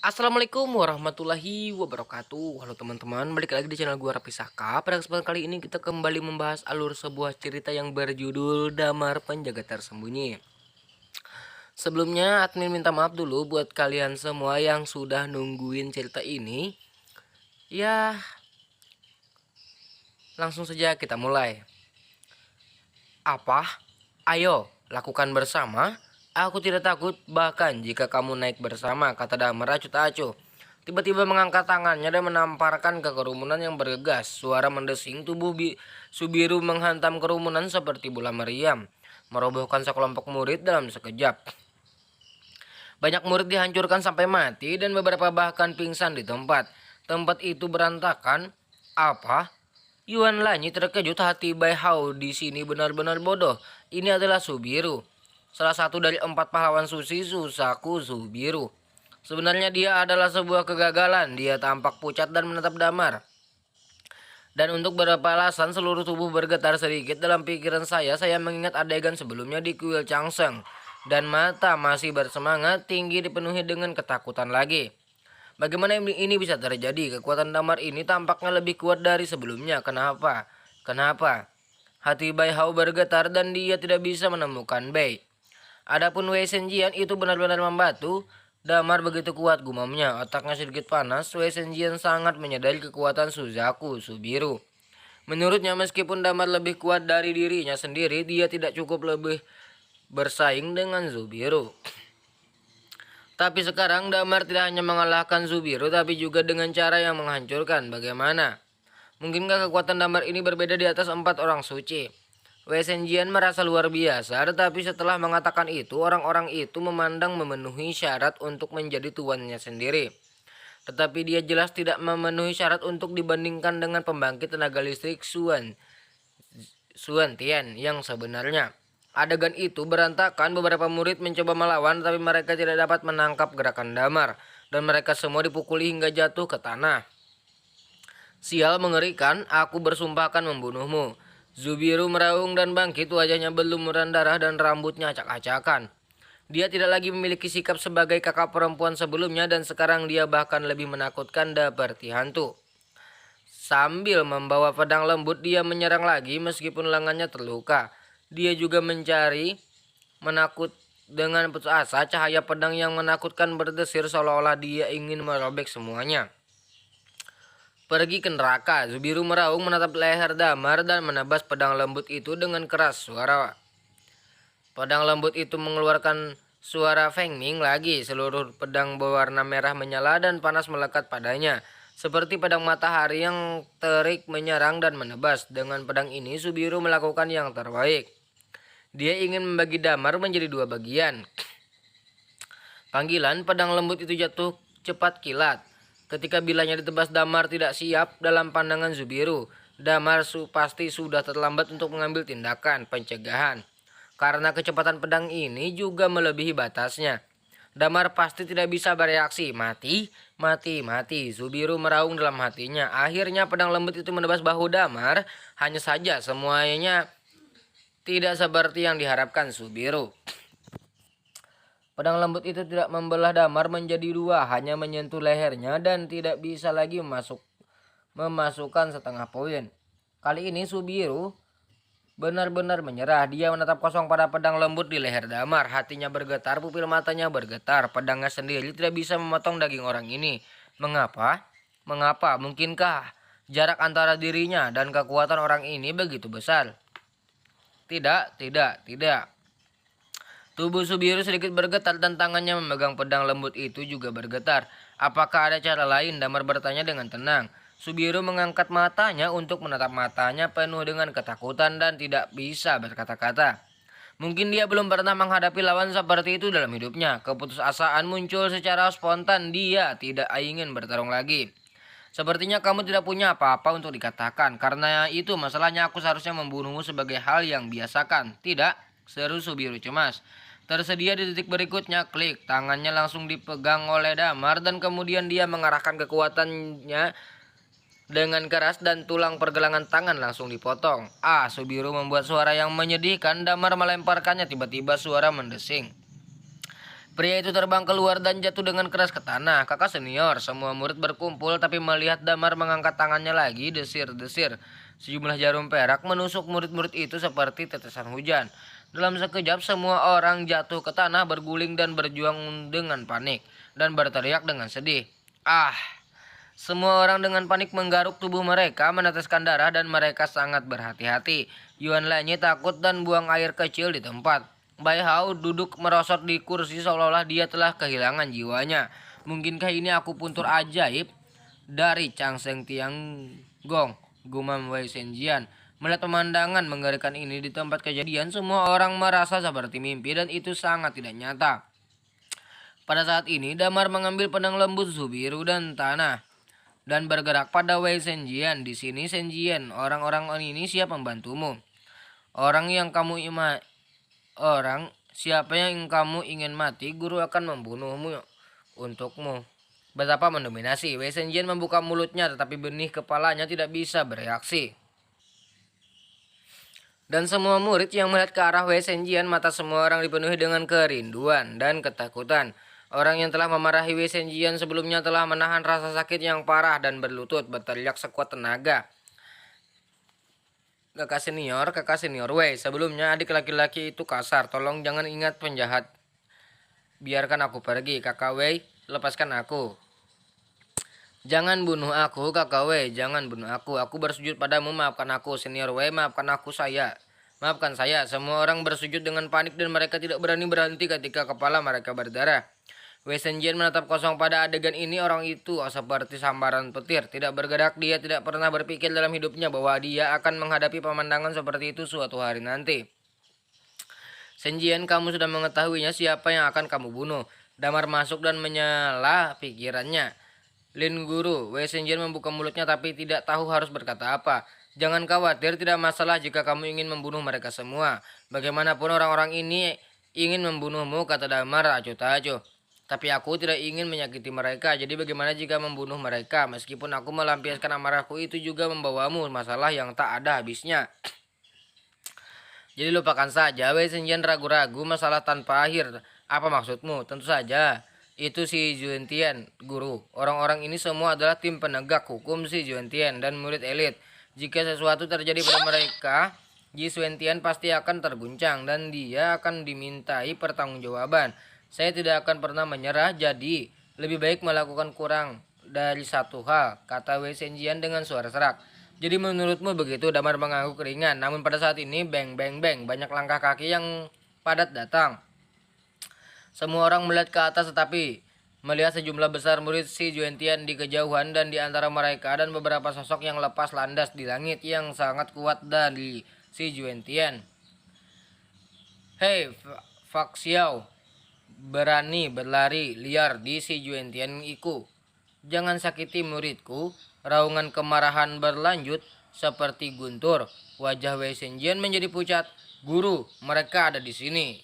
Assalamualaikum warahmatullahi wabarakatuh. Halo teman-teman, balik lagi di channel gua Raffi Saka. Pada kesempatan kali ini kita kembali membahas alur sebuah cerita yang berjudul Damar Penjaga Tersembunyi. Sebelumnya admin minta maaf dulu buat kalian semua yang sudah nungguin cerita ini. Ya, langsung saja kita mulai. Apa? Ayo, lakukan bersama. Aku tidak takut, bahkan jika kamu naik bersama, kata Damar acuh-acuh. Tiba-tiba mengangkat tangannya dan menamparkan ke kerumunan yang bergegas. Suara mendesing tubuh Subiru menghantam kerumunan seperti bola meriam, merobohkan sekelompok murid dalam sekejap. Banyak murid dihancurkan sampai mati dan beberapa bahkan pingsan di tempat. Tempat itu berantakan. Apa? Yuan Lanyi terkejut, hati Bai Hao di sini benar-benar bodoh. Ini adalah Subiru, salah satu dari 4 pahlawan sushi Susaku Subiru. Sebenarnya dia adalah sebuah kegagalan. Dia tampak pucat dan menatap Damar. Dan untuk beberapa alasan seluruh tubuh bergetar sedikit. Dalam pikiran saya mengingat adegan sebelumnya di kuil Changseng. Dan mata masih bersemangat tinggi dipenuhi dengan ketakutan lagi. Bagaimana ini bisa terjadi? Kekuatan Damar ini tampaknya lebih kuat dari sebelumnya. Kenapa? Kenapa? Hati Bai Hao bergetar dan dia tidak bisa menemukan Bai. Adapun Wei Shenjian itu benar-benar membatu. Damar begitu kuat, gumamnya. Otaknya sedikit panas. Wei Shenjian sangat menyadari kekuatan Suzaku Subiru. Menurutnya meskipun Damar lebih kuat dari dirinya sendiri, dia tidak cukup lebih bersaing dengan Subiru. Tapi sekarang Damar tidak hanya mengalahkan Subiru, tapi juga dengan cara yang menghancurkan. Bagaimana? Mungkinkah kekuatan Damar ini berbeda di atas 4 orang suci? Wei Shenjian merasa luar biasa, tetapi setelah mengatakan itu, orang-orang itu memandang memenuhi syarat untuk menjadi tuannya sendiri. Tetapi dia jelas tidak memenuhi syarat untuk dibandingkan dengan pembangkit tenaga listrik Suan Tian yang sebenarnya. Adegan itu berantakan, beberapa murid mencoba melawan, tapi mereka tidak dapat menangkap gerakan Damar, dan mereka semua dipukuli hingga jatuh ke tanah. Sial, mengerikan, aku bersumpah akan membunuhmu. Subiru meraung dan bangkit, wajahnya berlumuran darah dan rambutnya acak-acakan. Dia tidak lagi memiliki sikap sebagai kakak perempuan sebelumnya dan sekarang dia bahkan lebih menakutkan seperti hantu. Sambil membawa pedang lembut dia menyerang lagi meskipun lengannya terluka. Dia juga mencari menakut dengan putus asa, cahaya pedang yang menakutkan berdesir seolah-olah dia ingin merobek semuanya. Pergi ke neraka, Subiru meraung menatap leher Damar dan menebas pedang lembut itu dengan keras suara. Pedang lembut itu mengeluarkan suara fengming lagi. Seluruh pedang berwarna merah menyala dan panas melekat padanya. Seperti pedang matahari yang terik menyerang dan menebas. Dengan pedang ini Subiru melakukan yang terbaik. Dia ingin membagi Damar menjadi 2 bagian. Panggilan pedang lembut itu jatuh cepat kilat. Ketika bilanya ditebas, Damar tidak siap dalam pandangan Subiru. Damar pasti sudah terlambat untuk mengambil tindakan pencegahan. Karena kecepatan pedang ini juga melebihi batasnya. Damar pasti tidak bisa bereaksi. Mati, mati, mati. Subiru meraung dalam hatinya. Akhirnya pedang lembut itu menebas bahu Damar. Hanya saja semuanya tidak seperti yang diharapkan Subiru. Pedang lembut itu tidak membelah Damar menjadi 2, hanya menyentuh lehernya dan tidak bisa lagi memasukkan setengah poin. Kali ini Subiru benar-benar menyerah. Dia menatap kosong pada pedang lembut di leher Damar. Hatinya bergetar, pupil matanya bergetar. Pedangnya sendiri tidak bisa memotong daging orang ini. Mengapa? Mengapa? Mungkinkah jarak antara dirinya dan kekuatan orang ini begitu besar? Tidak, tidak, tidak. Tubuh Subiru sedikit bergetar dan tangannya memegang pedang lembut itu juga bergetar. Apakah ada cara lain? Damar bertanya dengan tenang. Subiru mengangkat matanya untuk menatap matanya penuh dengan ketakutan dan tidak bisa berkata-kata. Mungkin dia belum pernah menghadapi lawan seperti itu dalam hidupnya. Keputusasaan muncul secara spontan. Dia tidak ingin bertarung lagi. Sepertinya kamu tidak punya apa-apa untuk dikatakan. Karena itu masalahnya aku seharusnya membunuhmu sebagai hal yang biasakan. Tidak, seru Subiru cemas. Tersedia di detik berikutnya, klik. Tangannya langsung dipegang oleh Damar dan kemudian dia mengarahkan kekuatannya dengan keras dan tulang pergelangan tangan langsung dipotong. Subiru membuat suara yang menyedihkan. Damar melemparkannya, tiba-tiba suara mendesing. Pria itu terbang keluar dan jatuh dengan keras ke tanah. Kakak senior, semua murid berkumpul tapi melihat Damar mengangkat tangannya lagi, desir-desir. Sejumlah jarum perak menusuk murid-murid itu seperti tetesan hujan. Dalam sekejap semua orang jatuh ke tanah berguling dan berjuang dengan panik dan berteriak dengan sedih. Ah! Semua orang dengan panik menggaruk tubuh mereka, meneteskan darah dan mereka sangat berhati-hati. Yuan lainnya takut dan buang air kecil di tempat. Bai Hao duduk merosot di kursi seolah-olah dia telah kehilangan jiwanya. Mungkinkah ini aku puntur ajaib dari Chang Seng Tiang Gong, gumam Wei Senjian. Melihat pemandangan mengerikan ini di tempat kejadian, semua orang merasa seperti mimpi dan itu sangat tidak nyata. Pada saat ini, Damar mengambil pedang lembut biru dan tanah dan bergerak pada Wei Senjian. Di sini Senjian, orang-orang ini siap membantumu. Siapa yang kamu ingin mati, guru akan membunuhmu untukmu. Betapa mendominasi. Wei Senjian membuka mulutnya tetapi benih kepalanya tidak bisa bereaksi. Dan semua murid yang melihat ke arah Wei Senjian, mata semua orang dipenuhi dengan kerinduan dan ketakutan. Orang yang telah memarahi Wei Senjian sebelumnya telah menahan rasa sakit yang parah dan berlutut berteriak sekuat tenaga. Kakak senior Wei, sebelumnya adik laki-laki itu kasar. Tolong jangan ingat penjahat. Biarkan aku pergi, kakak Wei, lepaskan aku. Jangan bunuh aku, kakak Wei, jangan bunuh aku. Aku bersujud padamu, maafkan aku. Senior Wei, maafkan saya. Maafkan saya. Semua orang bersujud dengan panik dan mereka tidak berani berhenti ketika kepala mereka berdarah. Wei Senjian menatap kosong pada adegan ini. Orang itu seperti sambaran petir, tidak bergerak. Dia tidak pernah berpikir dalam hidupnya bahwa dia akan menghadapi pemandangan seperti itu suatu hari nanti. Senjian, kamu sudah mengetahuinya siapa yang akan kamu bunuh. Damar masuk dan menyala pikirannya. Lin guru, Wei Senjian membuka mulutnya tapi tidak tahu harus berkata apa. Jangan khawatir, tidak masalah jika kamu ingin membunuh mereka semua. Bagaimanapun orang-orang ini ingin membunuhmu, kata Damar acuh-acuh. Tapi aku tidak ingin menyakiti mereka, jadi bagaimana jika membunuh mereka? Meskipun aku melampiaskan amarahku, itu juga membawamu masalah yang tak ada habisnya. Jadi lupakan saja. Wei Senjian ragu-ragu, masalah tanpa akhir. Apa maksudmu? Tentu saja. Itu si Juentian, guru. Orang-orang ini semua adalah tim penegak hukum si Juentian dan murid elit. Jika sesuatu terjadi pada mereka, Ji Juentian pasti akan terguncang dan dia akan dimintai pertanggungjawaban. Saya tidak akan pernah menyerah, jadi lebih baik melakukan kurang dari satu hal, kata Wei Senjian dengan suara serak. Jadi menurutmu begitu? Damar mengangguk ringan. Namun pada saat ini, beng beng beng, banyak langkah kaki yang padat datang. Semua orang melihat ke atas tetapi melihat sejumlah besar murid si Juentian di kejauhan dan di antara mereka dan beberapa sosok yang lepas landas di langit yang sangat kuat dari si Juentian. Hei, Fak Xiao, berani berlari liar di si Juentian iku. Jangan sakiti muridku. Raungan kemarahan berlanjut seperti guntur. Wajah Wei Senjian menjadi pucat. Guru, mereka ada di sini.